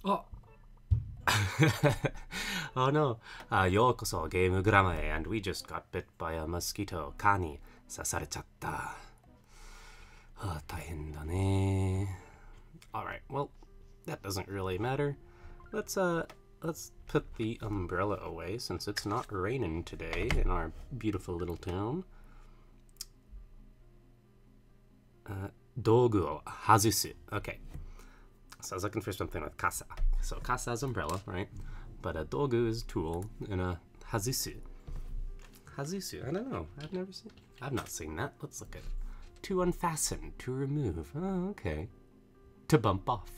Oh. Oh no. Yokoso game gramae, and we just got bit by a mosquito. Kani sasarechatta. Taihen da ne. Alright, well, that doesn't really matter. Let's put the umbrella away since it's not raining today in our beautiful little town. Dogu o hazusu. Okay. So I was looking for something with kasa. So kasa is umbrella, right? But a dogu is tool, and a hazusu. Hazusu, I don't know. I've not seen that. Let's look at it. To unfasten, to remove. Oh, okay. To bump off.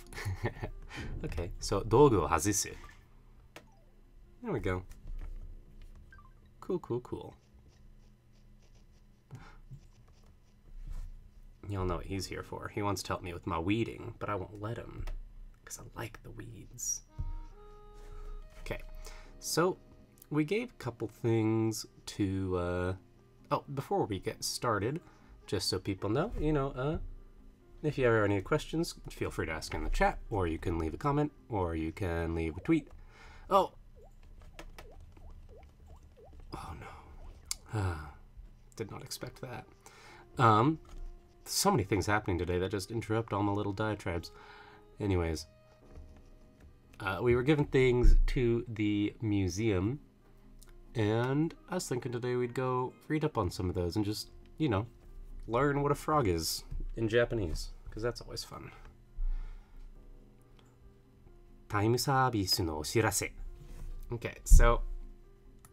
Okay, so dogu o hazusu. There we go. Cool, cool, cool. You'll know what he's here for. He wants to help me with my weeding, but I won't let him because I like the weeds. Okay, so we gave a couple things to, oh, before we get started, just so people know, if you ever have any questions, feel free to ask in the chat, or you can leave a comment, or you can leave a tweet. Oh! Oh no. Did not expect that. So many things happening today that just interrupt all my little diatribes. Anyways, we were given things to the museum, and I was thinking today we'd go read up on some of those and just, learn what a frog is in Japanese, because that's always fun. Time service no oshirase. Okay, so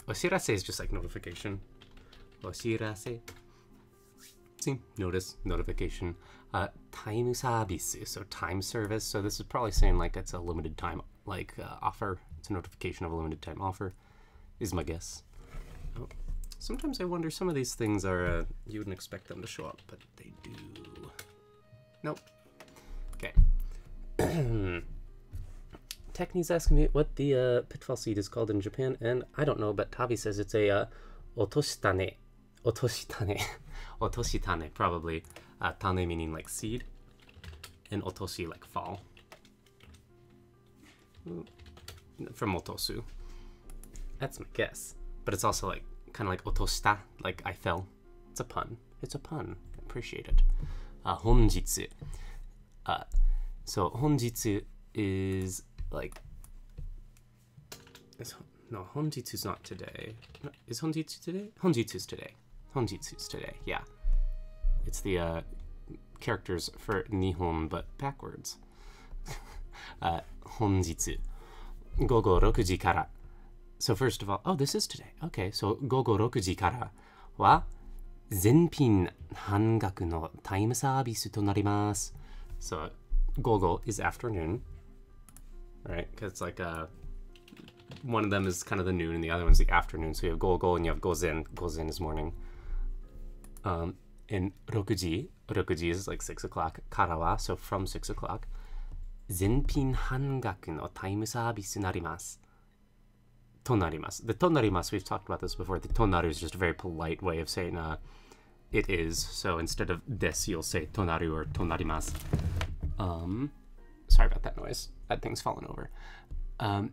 oshirase is just like notification. Oshirase. See, notice, notification. Time service, so time service. So this is probably saying like it's a limited time, offer. It's a notification of a limited time offer, is my guess. Oh. Sometimes I wonder, some of these things are, you wouldn't expect them to show up, but they do. Nope. Okay. Techni's asking me what the pitfall seed is called in Japan, and I don't know, but Tavi says it's a otoshitane. Otoshitane. Otoshitane, probably. Tane meaning like seed, and otoshi like fall. From otosu. That's my guess. But it's also like, kind of like otoshita, like I fell. It's a pun. It's a pun. Appreciate it. Honjitsu. So honjitsu is like... No, honjitsu's not today. No, is honjitsu today? Honjitsu's today. Honjitsu's today, yeah. It's the characters for Nihon, but backwards. Honjitsu. Gogo 6時から. So first of all, oh, this is today. Okay, so 午後6時からは全品半額のタイムサービスとなります. So 午後 is afternoon, right? Because it's like one of them is kind of the noon and the other one's the afternoon. So you have 午後 and you have 午前. 午前 is morning. And 6時 is like 6 o'clock. からは, so from 6 o'clock. 全品半額のタイムサービスになります. となります. The となります, we've talked about this before. The となる is just a very polite way of saying it is. So instead of this, you'll say となる or となります. Sorry about that noise. That thing's fallen over.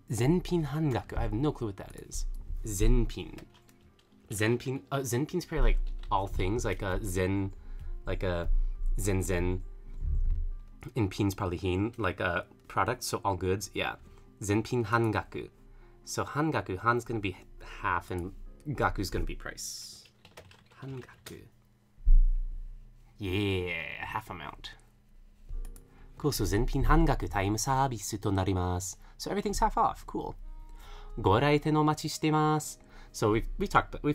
全品半額. I have no clue what that is. 全品. 全品. Zenpin's probably like all things, like a zen, like a zen. And pin's probably hin, like a product, so all goods. Yeah. 全品半額. So hangaku, han's gonna be half and gaku's gonna be price. Hangaku. Yeah, half amount. Cool, so 全品半額タイムサービスとなります. So everything's half off. Cool. ご来店お待ちしてます. So we've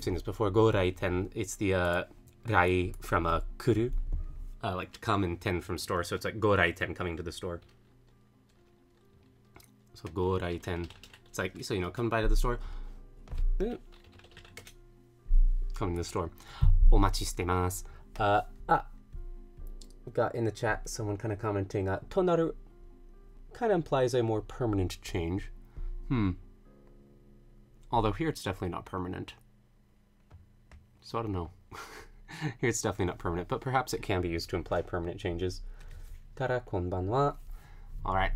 seen this before. ご来店, it's the rai from kuru, like to come, and ten from store. So it's like ご来店, coming to the store. So ご来店. It's like, so, come by to the store. Come to the store. お待ちしてます. Got in the chat someone kind of commenting, となる kind of implies a more permanent change. Although here it's definitely not permanent. So I don't know. Here it's definitely not permanent, but perhaps it can be used to imply permanent changes. Kara konbanwa. Alright.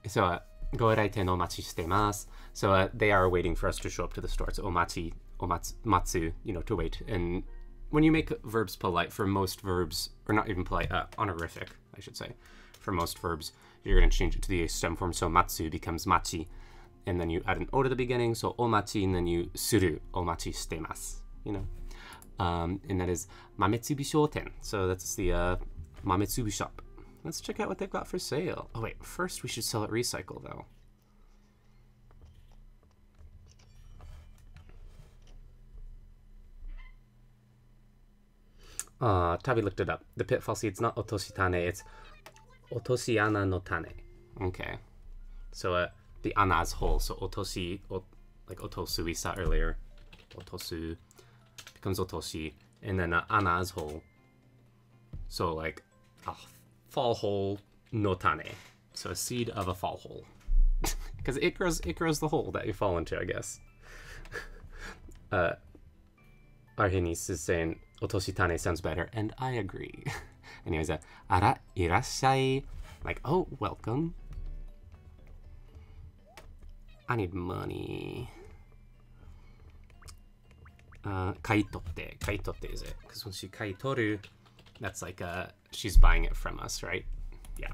So, go eraite no machi shitemasu. So, they are waiting for us to show up to the store. It's omachi, matsu, to wait. And when you make verbs polite, for most verbs, or not even polite, honorific, I should say, for most verbs, you're going to change it to the stem form. So, matsu becomes machi. And then you add an o to the beginning. So, omachi, and then you suru, omachi shitemasu, and that is Mametsubi Shoten. So that's the Mametsubi shop. Let's check out what they've got for sale. Oh wait, first we should sell at Recycle though. Tabi looked it up. The pitfall seed, it's not otoshitane, it's otoshiana no tane. Okay. So the ana is whole. So otoshi, like otosu we saw earlier. Otosu becomes otoshi, and then ana is whole. So like a fall hole no tane. So a seed of a fall hole. Because it grows the hole that you fall into, I guess. Arhenis is saying otoshitane sounds better, and I agree. Anyways, ara irashai, like, oh, welcome. I need money. Kaitotte. Kaitotte is it? Because when she kaitoru, that's like she's buying it from us, right? Yeah.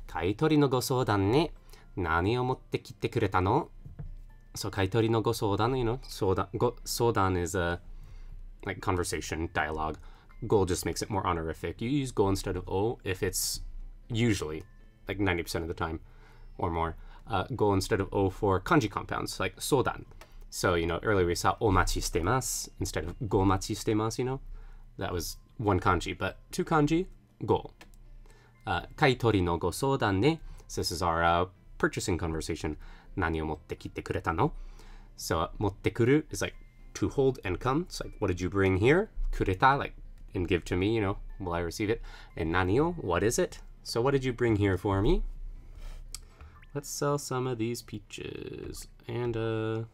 Kaitori no go soudan ne. Nani o motte kitte kureta no? So kaitori no go soudan, soudan is a like conversation, dialogue. Go just makes it more honorific. You use go instead of o if it's usually like 90% of the time or more. Go instead of o for kanji compounds like soudan. So, earlier we saw omachi shitemasu instead of gomachi shitemasu, That was one kanji, but two kanji, go. Kaitori no go soudan ne. So this is our purchasing conversation. Nani o motte kitte kureta no? So, motte kuru is like to hold and come. It's like, what did you bring here? Kureta, like, and give to me, will I receive it? And nani o, what is it? So what did you bring here for me? Let's sell some of these peaches. And,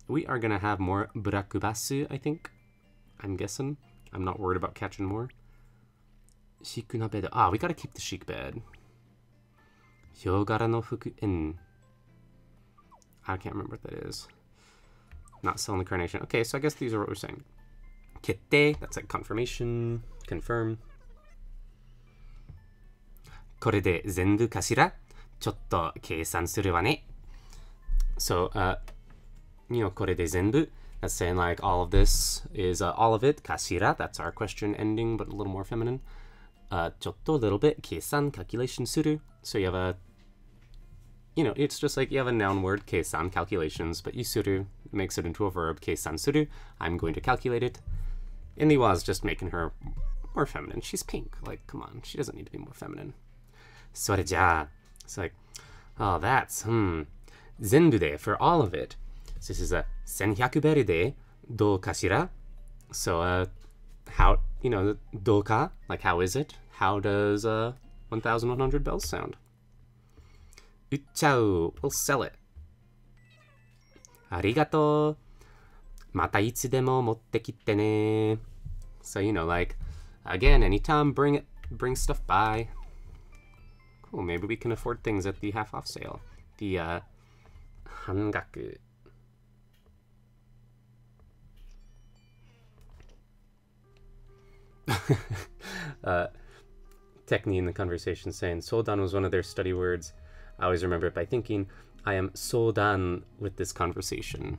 we are going to have more burakubasu, I think. I'm guessing. I'm not worried about catching more. Shikunabe. We got to keep the chic bed. Hyogara no fuku en. I can't remember what that is. Not selling the carnation. Okay, so I guess these are what we're saying. Kette, that's like confirmation, confirm. Kore de zenbu kashira? Chotto keisan suru wa ne. So, kore de zenbu, that's saying like all of this is all of it. Kashira, that's our question ending, but a little more feminine. Chotto, a little bit. Keisan, calculation suru. So you have a, it's just like you have a noun word, keisan, calculations, but yusuru makes it into a verb, keisan suru. I'm going to calculate it. And Niwa is just making her more feminine. She's pink. Like, come on. She doesn't need to be more feminine. Sore ja. It's like, oh, that's, zenbu de, for all of it. So this is a 1100 bell de do kashira. So, how, do ka, like how is it? How does 1100 bells sound? Uchchau, we'll sell it. Arigato. Mata itsudemo motte kitte ne. So, like, again, anytime, bring stuff by. Cool, maybe we can afford things at the half-off sale. The, hangaku. Techni in the conversation saying sodan was one of their study words. I always remember it by thinking, I am sodan with this conversation,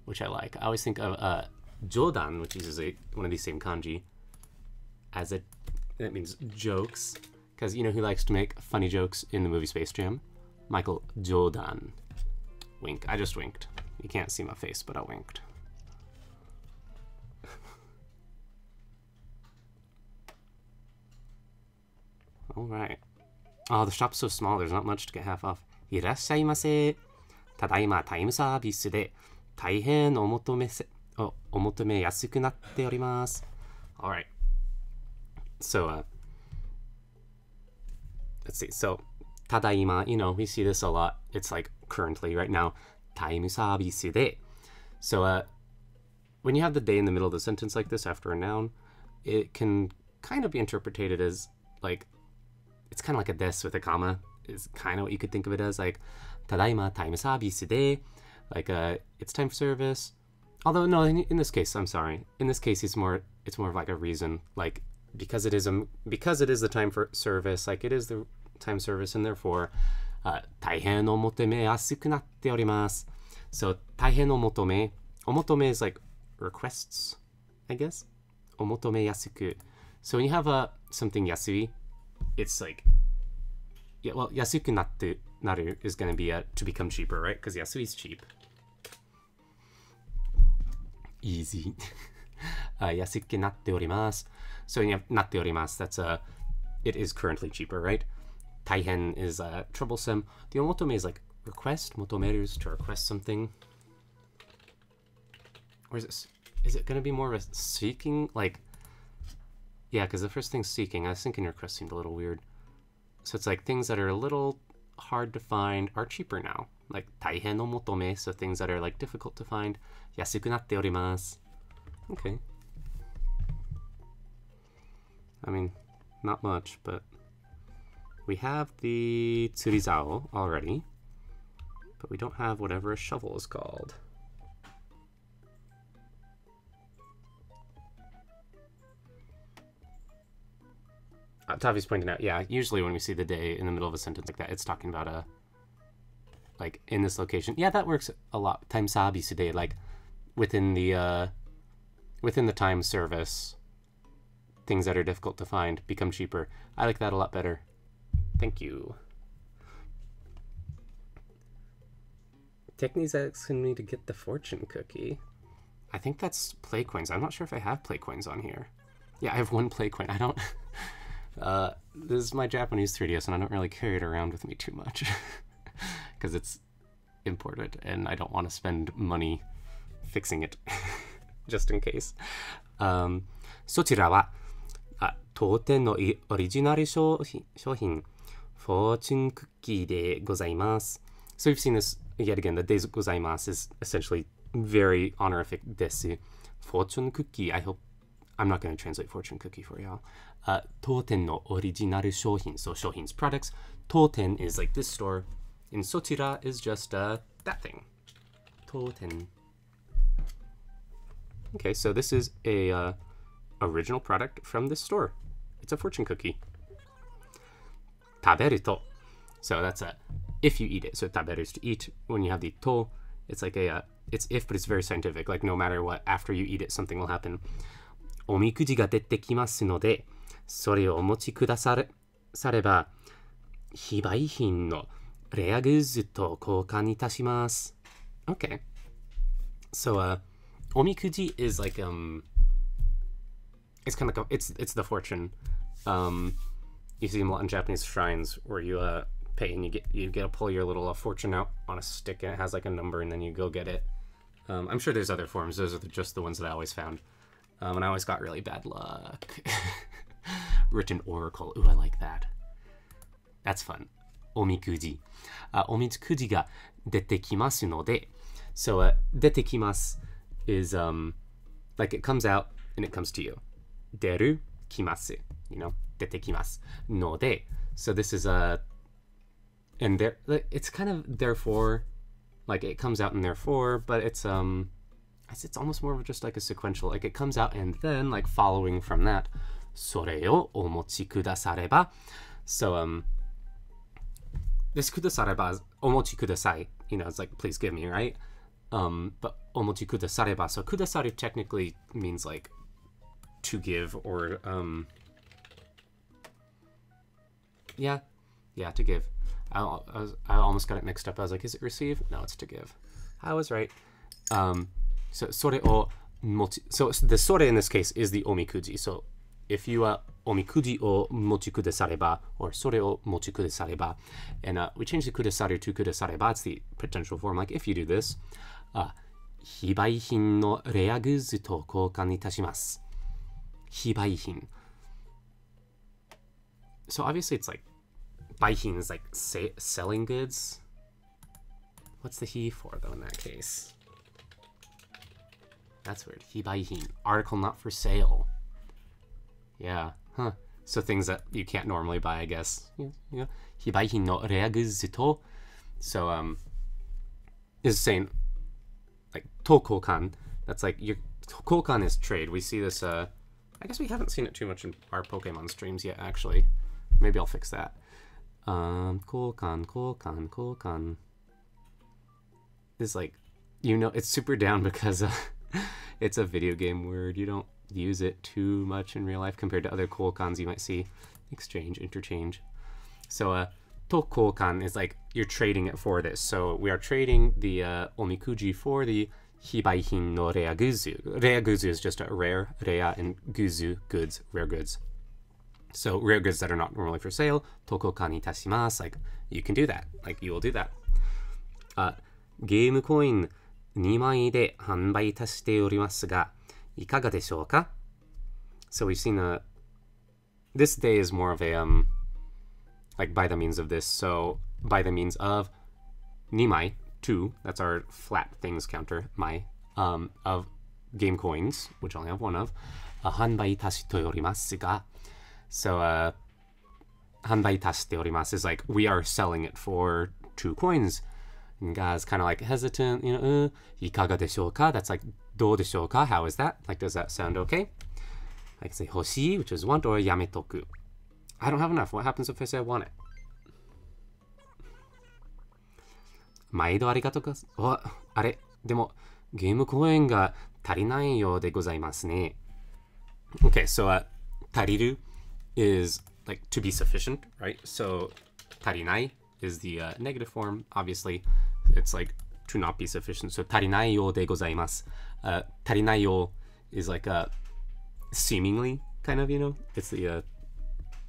which I like. I always think of jodan, which is one of these same kanji, as that means jokes, because who likes to make funny jokes in the movie Space Jam? Michael Jordan. Wink. I just winked. You can't see my face, but I winked. All right. Oh, the shop's so small, there's not much to get half off. Irashaimase. Tadaima time service de taihen omotome yasuku natte orimasu. All right. So, let's see. So, tadaima, we see this a lot. It's like currently, right now, time service de. So, when you have the de in the middle of the sentence like this after a noun, it can kind of be interpreted as like, it's kind of like a des with a comma. is kind of what you could think of it as, like, tadaima time service de, like, it's time for service. Although, no, in this case, I'm sorry. In this case, it's more of like a reason, like, because it is the time for service, like, it is the time service, and therefore, 大変お求めやすくなっております. So, 大変お求め is like requests, I guess. お求めやすく. So when you have something yasui, it's like, yeah, well, yasuku naru is going to be to become cheaper, right? Because yasui is cheap. Easy. 安くなっております. So when you have なっております, that's it is currently cheaper, right? 大変 is troublesome. The omotome is like request. Motomeru is to request something. Or is it going to be more of a seeking? Like, yeah, because the first thing's seeking. I was thinking request seemed a little weird. So it's like things that are a little hard to find are cheaper now. Like 大変の求め, so things that are like difficult to find. 安くなっております. Okay. I mean, not much, but we have the tsurizao already, but we don't have whatever a shovel is called. Tavi's pointing out, yeah, usually when we see the day in the middle of a sentence like that, it's talking about like in this location. Yeah, that works a lot. Time service day, like within the time service, things that are difficult to find become cheaper. I like that a lot better. Thank you. Technique's asking me to get the fortune cookie. I think that's play coins. I'm not sure if I have play coins on here. Yeah, I have one play coin. I don't... this is my Japanese 3DS, and I don't really carry it around with me too much because it's imported, and I don't want to spend money fixing it just in case. そちらは当店のオリジナル商品 Fortune Cookie でございます. So we've seen this yet again. The でございます is essentially very honorific です. Fortune Cookie, I hope I'm not going to translate fortune cookie for y'all. 当店のオリジナル商品. So 商品 is products. 当店 is like this store. And そちら is just that thing. 当店. Okay, so this is a original product from this store. It's a fortune cookie. 食べると. So that's if you eat it. So 食べる is to eat. When you have the to, it's like it's if, but it's very scientific. Like no matter what, after you eat it, something will happen. おみくじが出てきますので、それをお持ちくだされば、非売品のレアグッズと交換いたします. Okay. So, おみくじ is like, it's kind of like, it's the fortune. You see them a lot in Japanese shrines where you pay and you get to pull your little fortune out on a stick and it has like a number and then you go get it. I'm sure there's other forms. Those are just the ones that I always found. And I always got really bad luck. Written oracle. Ooh, I like that. That's fun. おみくじ. おみくじが出てきますので. So, 出てきます is, like it comes out and it comes to you. 出る, きます. You know, 出てきます. ので. So this is and there, it's kind of therefore, like it comes out and therefore, but it's almost more of just like a sequential, like it comes out and then like following from that, それをお持ちくだされば. So this くだされば is お持ちください. You know, it's like please give me, right? But お持ちくだされば, so くださる technically means like to give or yeah, to give. I almost got it mixed up. I was like, is it receive? No, it's to give. I was right. So それを持ち, so the それ in this case is the おみくじ. So if you おみくじを持ちくだされば or それを持ちくだされば, and we changed the くださる to くだされば. It's the potential form. Like if you do this, 非売品のレアグッズと交換いたします. 非売品. So obviously it's like 売品 is like selling goods. What's the he for though in that case? That's weird. 非売品. Article not for sale. Yeah. Huh. So things that you can't normally buy, I guess. Hibaihin no rare goods to. So is saying like to kokan. That's like your kokan is trade. We see this. I guess we haven't seen it too much in our Pokemon streams yet. Actually, maybe I'll fix that. Kokan is like, it's super down because it's a video game word. You don't use it too much in real life compared to other kokans you might see. Exchange, interchange. So to kokan is like you're trading it for this. So we are trading the omikuji for the hibaihin no rare guzu. Rare guzu is just a rare, and guzu, goods, rare goods. So rare goods that are not normally for sale, to kokan itashimasu, like you can do that, like you will do that. ゲームコイン2枚で販売いたしておりますが、いかがでしょうか? So we've seen this day is more of a like by the means of this. So by the means of 2枚, 2, that's our flat things counter, 枚 of game coins, which I only have one of, 販売いたしておりますが. So 販売いたしております is like we are selling it for 2 coins. And guys kind of like hesitant, いかがでしょうか? That's like どうでしょうか? How is that? Like, does that sound okay? I can say 欲しい, which is want, or やめとく. I don't have enough. What happens if I say I want it? 毎度ありがとうございます。あれ、でもゲームコインが足りないようでございますね。Okay, so 足りる is like to be sufficient, right? So 足りない is the negative form. Obviously, it's like to not be sufficient. So 足りないようでございます。足りないよ is like seemingly kind of, it's the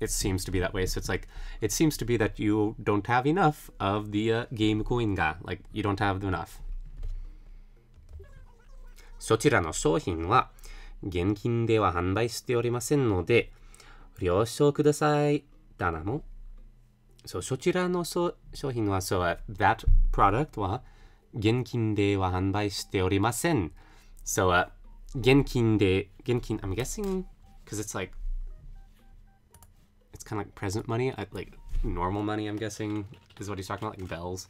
it seems to be that way. So it's like it seems to be that you don't have enough of the game coin ga, like you don't have enough. そちらの商品は現金では販売しておりませんので了承ください。だなも。So そちらの商品は so that product は現金では販売しておりません。So 現金 I'm guessing because it's like it's kind of like present money, like normal money, I'm guessing is what he's talking about, like bells.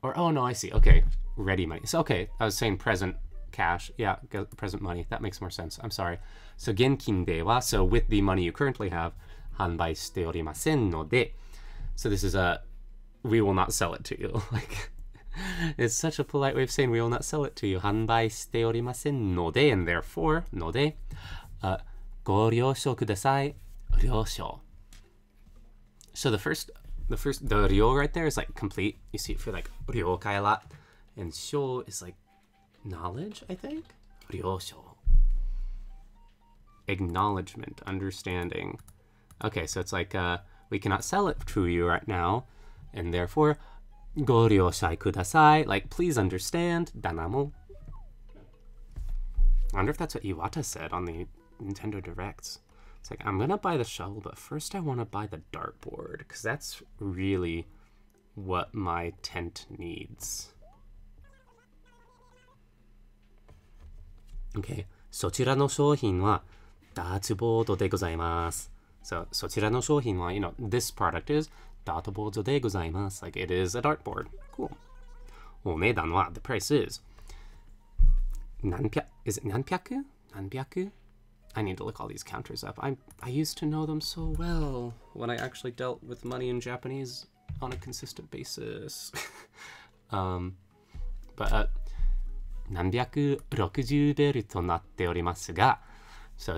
Or oh no, I see. Okay, ready money. So okay, I was saying present cash. Yeah, present money. That makes more sense. I'm sorry. So 現金では so with the money you currently have 販売しておりませんので so this is we will not sell it to you. Like it's such a polite way of saying we will not sell it to you. 販売しておりませんので and therefore のでご了承ください。了承. So the ryo right there is like complete. You see it for like 了解 a lot. And 承 is like knowledge, I think. 了承. Acknowledgement, understanding. Okay, so it's like we cannot sell it to you right now, and therefore ご了承ください. Like please understand. だなも. I wonder if that's what Iwata said on the Nintendo Directs. It's like, I'm gonna buy the shovel, but first I want to buy the dartboard, because that's really what my tent needs. Okay, そちらの商品はダーツボードでございます。So, そちらの商品は, this product is ダートボードでございます。Like, it is a dartboard. Cool. お値段は, the price is 何百? Is it 何百? 何百? I need to look all these counters up. I used to know them so well when I actually dealt with money in Japanese on a consistent basis. But 何百60ベルとなっておりますが so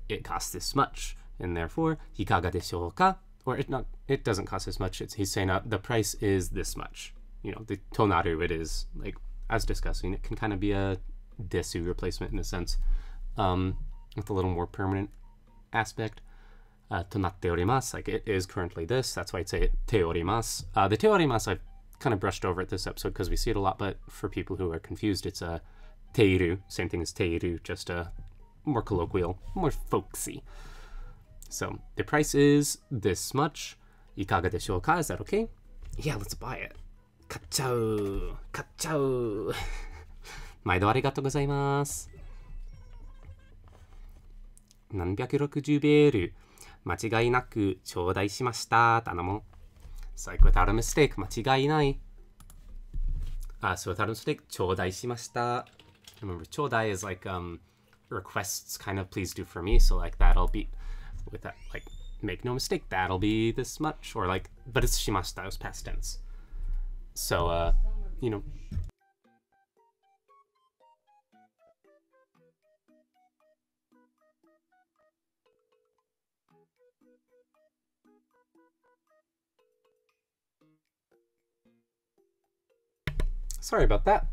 it costs this much and therefore いかがでしょうか or it doesn't cost this much. He's saying the price is this much. The tonaru, it is like as discussing, it can kind of be a desu replacement in a sense. With a little more permanent aspect. となっております like it is currently this. That's why I'd say ております the ております I've kind of brushed over at this episode because we see it a lot, but for people who are confused, it's teiru, same thing as teiru, just more colloquial, more folksy. So the price is this much. いかがでしょうか? Is that okay? Yeah, let's buy it. 買っちゃう買っちゃう毎度ありがとうございます何百60ベール間違いなく頂戴しました頼もう。So like without a mistake 間違いない。So without a mistake 頂戴しました。Remember 頂戴 is like requests kind of please do for me. So like that'll be with that like make no mistake that'll be this much or like but it's しました it was past tense. So you know. Sorry about that.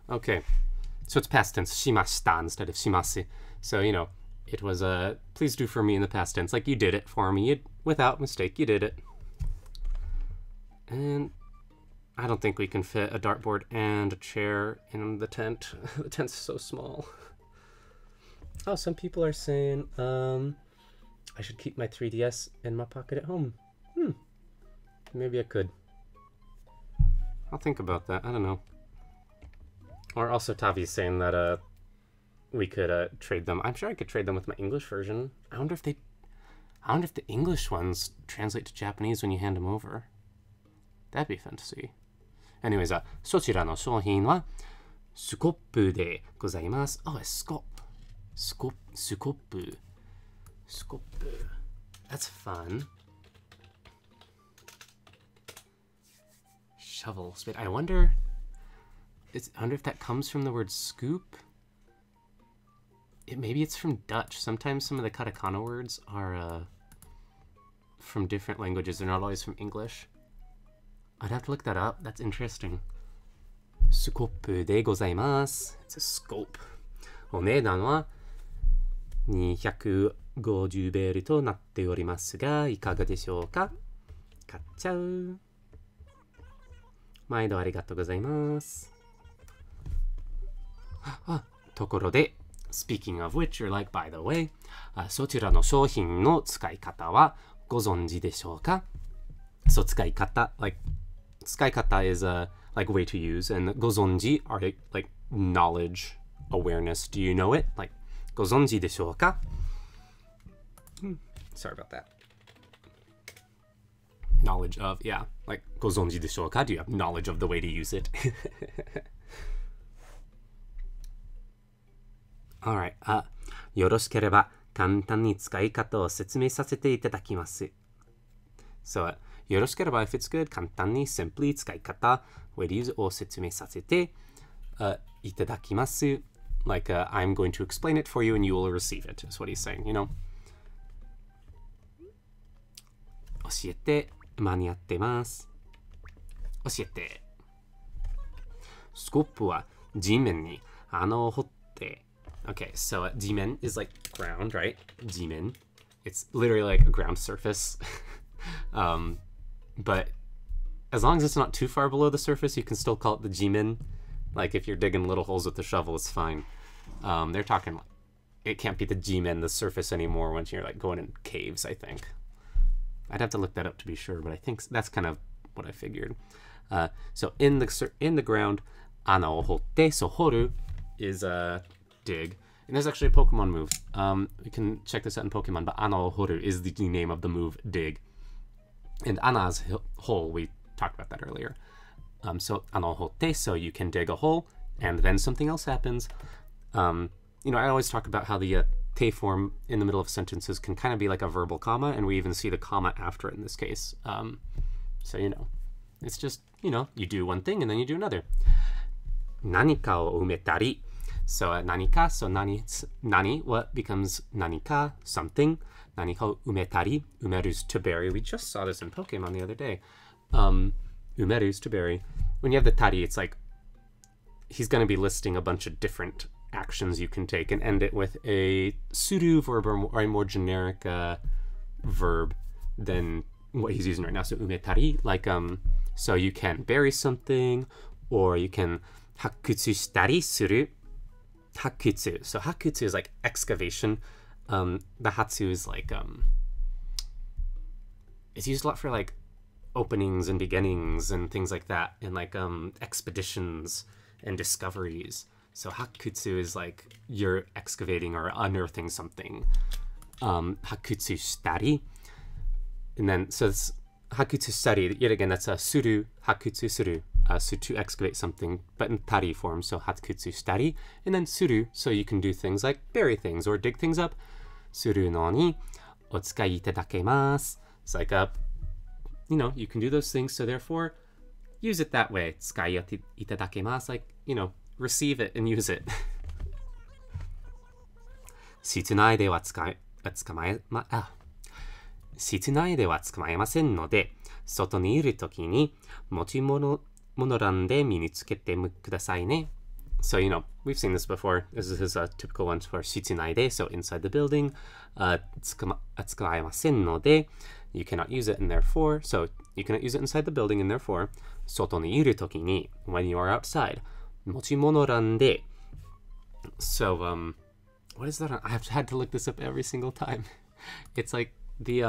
Okay, so it's past tense しました instead of します. So you know, it was please do for me in the past tense, like you did it for me, without mistake, you did it. And I don't think we can fit a dartboard and a chair in the tent. The tent's so small. Oh, some people are saying I should keep my 3DS in my pocket at home. Maybe I could. I'll think about that. I don't know. Or also Tavi's saying that we could trade them. I'm sure I could trade them with my English version. I wonder if the English ones translate to Japanese when you hand them over. That'd be fun to see. Anyways, そちらの商品はスコップでございます。Oh, it's scope. Scope. That's fun. Shovel, spade. I wonder if that comes from the word scoop. Maybe it's from Dutch. Sometimes some of the katakana words are from different languages. They're not always from English. I'd have to look that up. That's interesting. Scope でございます。It's a scope. お値段は250ベルとなっておりますが、いかがでしょうか？買っちゃう。毎度ありがとうございます。ところで、speaking of which, you're like, by the way, そちらの商品の使い方はご存知でしょうか？ So 使い方、like 使い方 is like way to use, and ご存知 are like knowledge, awareness. Do you know it? Like ご存知でしょうか？ Sorry about that. Knowledge of, yeah, like ご存知でしょうか? Do you have knowledge of the way to use it? Alright, よろしければ簡単に使い方を説明させていただきます。So, よろしければ if it's good, 簡単に simply 使い方 way to use it を説明させていただきます。Like, I'm going to explain it for you and you will receive it, is what he's saying, you know? 教えて間に合ってます。教えて。スコップは地面に穴を掘って。Okay, so 地面 is like ground, right? 地面. It's literally like a ground surface. But as long as it's not too far below the surface, you can still call it the jimin. Like if you're digging little holes with the shovel, it's fine. They're talking, it can't be the jimin, the surface anymore once you're like going in caves, I think. I'd have to look that up to be sure, but I think that's kind of what I figured. So in the ground, ana o hotte, so horu is dig. And there's actually a Pokemon move. We can check this out in Pokemon, but ana o horu is the name of the move dig. And ana's hole, we talked about that earlier. So ana o hotte, so you can dig a hole, and then something else happens. You know, I always talk about how the te form in the middle of sentences can kind of be like a verbal comma, and we even see the comma after it in this case. So, you know, it's just, you know, you do one thing and then you do another. 何かを埋めたり. So 何か, so 何 what becomes 何か, something. 何かを埋めたり. 埋める is to bury. We just saw this in Pokemon the other day. 埋める is to bury. When you have the tari, it's like he's going to be listing a bunch of different actions you can take and end it with a suru verb or a more generic verb than what he's using right now. So umetari, like so you can bury something, or you can hakutsu shitari suru. Hakutsu. So hakutsu is like excavation. The hatsu is like it's used a lot for like openings and beginnings and things like that, and like expeditions and discoveries. So hakutsu is like you're excavating or unearthing something. Hakutsu shitari. And then, so it's hakutsu shitari. Yet again, that's a suru, hakutsu suru. So to excavate something, but in tari form, so hakutsu shitari. And then suru, so you can do things like bury things or dig things up. Suru no ni otsukai itadakimasu. It's like you know, you can do those things, so therefore, use it that way. Tsukai itadakimasu, like, you know, receive it and use it. 室内では使えませんので、外にいるときに持ち物欄で身につけてくださいね。So, you know, we've seen this before. This is a typical one for 室内で, so inside the building. 使えませんので, you cannot use it and therefore, so you cannot use it inside the building and therefore, 外にいるときに, when you are outside, 持ち物欄で. So, what is that? I have had to look this up every single time. It's like the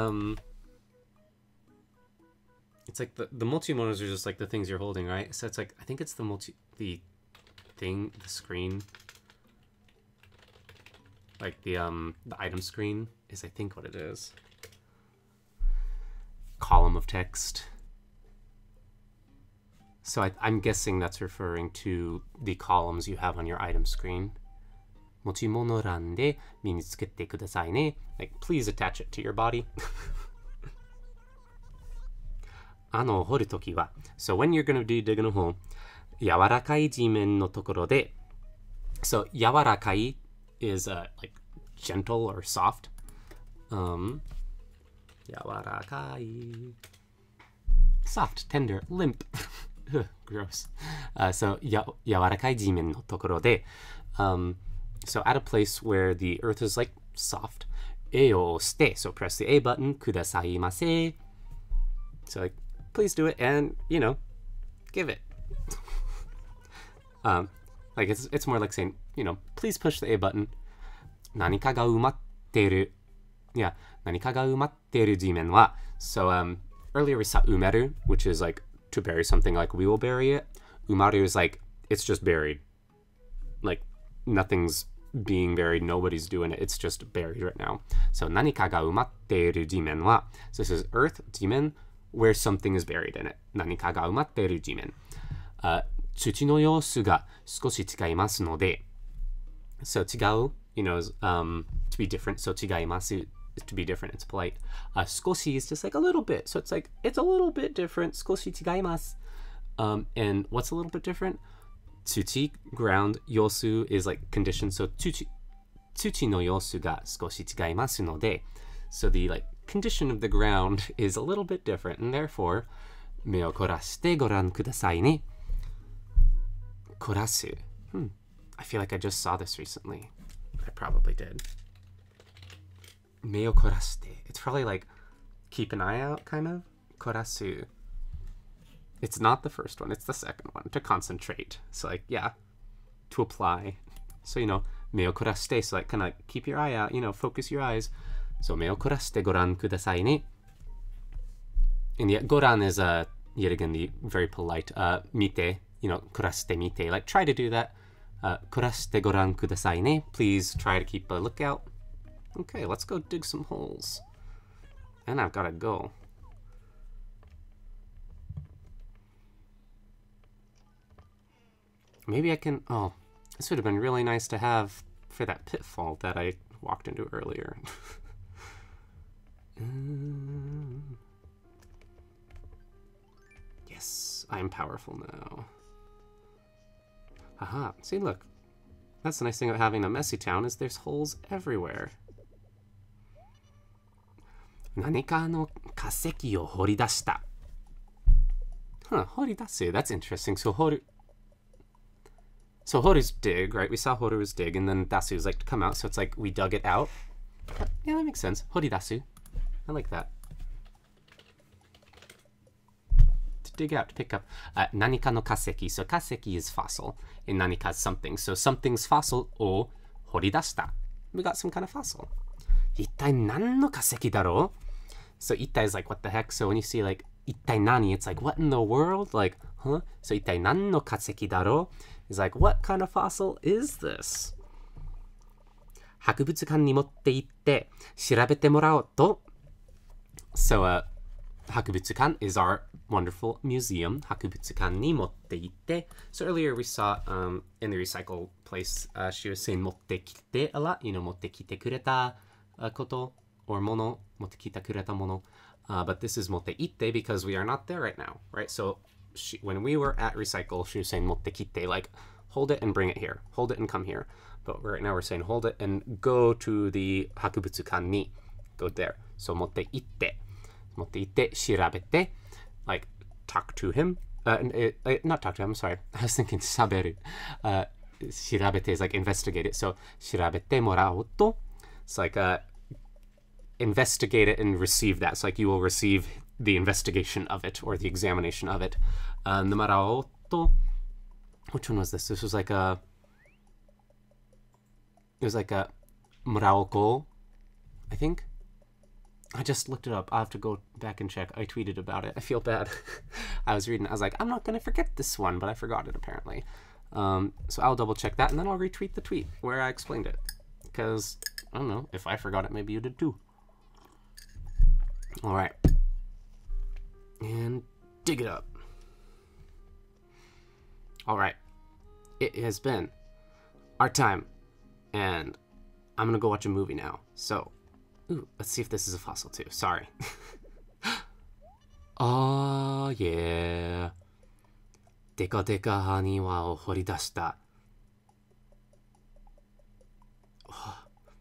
mochimonos are just like the things you're holding, right? So it's like, I think it's the screen. Like the item screen is, I think, what it is. Column of text. So I'm guessing that's referring to the columns you have on your item screen. 持ち物欄で身につけてくださいね. Like, please attach it to your body. 掘るときは, so when you're going to be digging a hole, 柔らかい地面のところで, so 柔らかい is like gentle or soft. 柔らかい soft, tender, limp. Gross. So 柔らかい地面のところで, so at a place where the earth is like soft, えを押して, so press the A button, くださいませ. So like, please do it and, you know, give it. Like it's more like saying, you know, please push the A button. 何かが埋まっている. Yeah, 何かが埋まっている地面は. So earlier we saw 埋める, which is like to bury something, like we will bury it. 埋まる is like it's just buried. Like nothing's being buried, nobody's doing it, it's just buried right now. So 何かが埋まっている地面は, so this is earth, 地面, where something is buried in it. 何かが埋まっている地面。土の様子が少し違いますので, so 違う, you know, to be different, so 違います is to be different, it's polite. 少し is just like a little bit, so it's like, it's a little bit different, 少し違います. And what's a little bit different? 土, ground, 様子 is like condition, so 土の様子が少し違いますので, so the like condition of the ground is a little bit different, and therefore 目を凝らしてご覧くださいね. 凝らす. I feel like I just saw this recently. I probably did. 目を凝らして. It's probably like keep an eye out, kind of. 凝らす. It's not the first one, it's the second one, to concentrate. So like, yeah, to apply. So, you know, 目を凝らして, so like kind of keep your eye out, you know, focus your eyes. So 目を凝らしてご覧くださいね. And yet, ご覧 is yet again the very polite 見て, you know, 凝らして見て, like try to do that. 凝らしてご覧くださいね. Please try to keep a lookout. Okay, let's go dig some holes. And I've gotta go. Maybe I can, oh, this would have been really nice to have for that pitfall that I walked into earlier. Yes, I'm powerful now. Haha, see, look. That's the nice thing about having a messy town, is there's holes everywhere. 何かの化石を掘り出した. Huh, 掘り出す, that's interesting. So 掘る. So horu is dig, right? We saw horu is dig, and then dasu is like to come out, so it's like we dug it out. Yeah, that makes sense. Horidasu. I like that. To dig out, to pick up. Nanika no kaseki. So kaseki is fossil, and nanika is something. So something's fossil o horidashita. We got some kind of fossil. Ittai nan no kaseki daro? So ittai is like, what the heck? So when you see like ittai nani? It's like, what in the world? Like, huh? So ittai nan no katseki daro is like, what kind of fossil is this? 博物館に持って行って調べてもらおうと。So, 博物館 is our wonderful museum. 博物館に持って行って。So earlier we saw in the recycle place, she was saying 持ってきて a lot. You know, 持ってきてくれたこと or もの、持ってきてくれたもの。But this is 持って行って because we are not there right now, right? So when we were at recycle, she was saying 持ってきて, like hold it and bring it here, hold it and come here. But right now we're saying hold it and go to the 博物館に go there. So 持って行って調べて like talk to him. Not talk to him, I'm sorry. I was thinking 喋る。調べて is like investigate it. So 調べてもらおうと it's like investigate it and receive that. It's like you will receive the investigation of it or the examination of it. もらおうと which one was this? This was like a Muraoko, I think. I just looked it up. I'll have to go back and check. I tweeted about it. I feel bad. I was reading. I was like, I'm not going to forget this one, but I forgot it apparently. So I'll double check that and then I'll retweet the tweet where I explained it. Because, I don't know, if I forgot it, maybe you did too. All right. And dig it up. All right. It has been our time. And I'm going to go watch a movie now. So, ooh, let's see if this is a fossil too. Sorry. Oh, yeah. Deka deka haniwa o horidashita.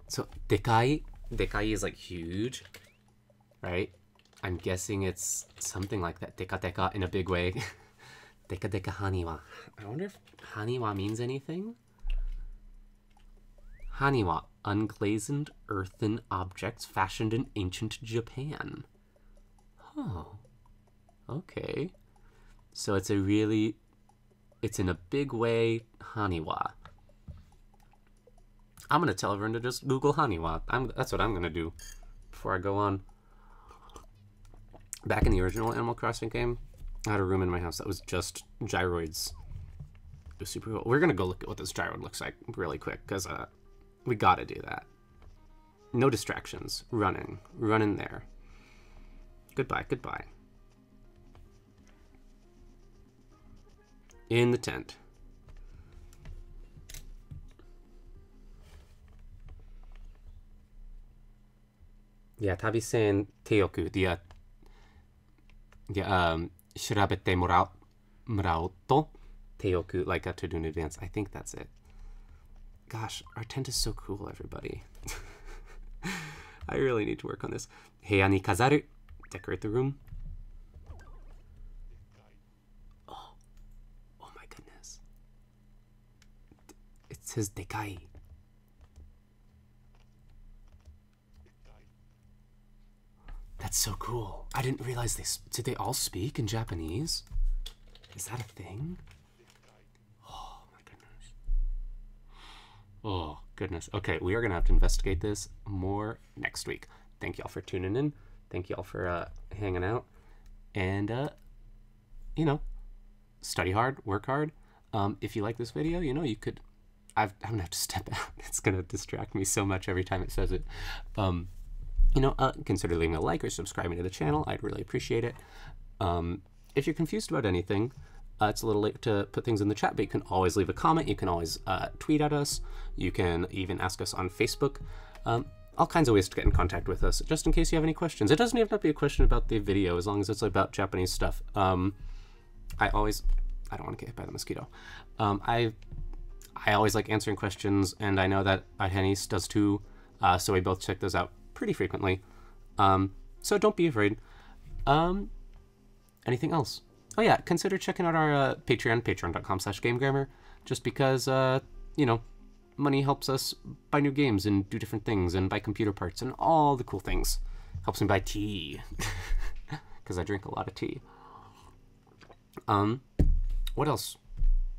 So, dekai is like huge, right? I'm guessing it's something like that. Deka deka in a big way. Deka deka haniwa. I wonder if haniwa means anything? Haniwa, unglazed earthen objects fashioned in ancient Japan. Oh, okay. So it's in a big way, haniwa. I'm going to tell everyone to just Google haniwa. That's what I'm going to do before I go on. Back in the original Animal Crossing game, I had a room in my house that was just gyroids. It was super cool. We're going to go look at what this gyroid looks like really quick, because we got to do that. No distractions. Running. Run in there. Goodbye, goodbye. In the tent. Yeah, Tabi-san teyoku. Shirabete morao to teyoku, like to do in advance. I think that's it. Gosh, our tent is so cool, everybody. I really need to work on this. Heya ni kazaru. Decorate the room. Oh my goodness. It says dekai. That's so cool. I didn't realize this. Did they all speak in Japanese? Is that a thing? Oh my goodness. Oh goodness. Okay, we are gonna have to investigate this more next week. Thank y'all for tuning in. Thank y'all for hanging out. And you know, study hard, work hard. If you like this video, you know, you could. I'm gonna have to step out. It's gonna distract me so much every time it says it. You know, consider leaving a like or subscribing to the channel. I'd really appreciate it. If you're confused about anything, it's a little late to put things in the chat, but you can always leave a comment. You can always tweet at us. You can even ask us on Facebook. All kinds of ways to get in contact with us, just in case you have any questions. It doesn't even have to be a question about the video, as long as it's about Japanese stuff. I don't want to get hit by the mosquito. I always like answering questions, and I know that Henny's does too, so we both check those out pretty frequently. So don't be afraid. Anything else? Oh yeah, consider checking out our Patreon, patreon.com/gamegrammar, just because, you know, money helps us buy new games and do different things and buy computer parts and all the cool things. Helps me buy tea, because I drink a lot of tea. What else?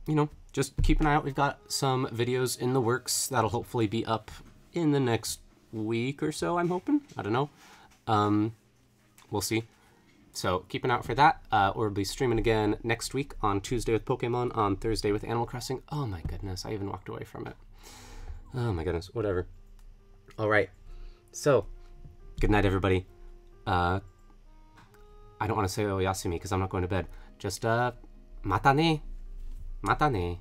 You know, just keep an eye out. We've got some videos in the works that'll hopefully be up in the next week or so, I'm hoping. I don't know. We'll see. So keep an eye out for that. We'll be streaming again next week on Tuesday with Pokemon, on Thursday with Animal Crossing. Oh my goodness, I even walked away from it. Oh my goodness, whatever. All right, so good night, everybody. I don't want to say oyasumi because I'm not going to bed. Just mata ne. Mata ne.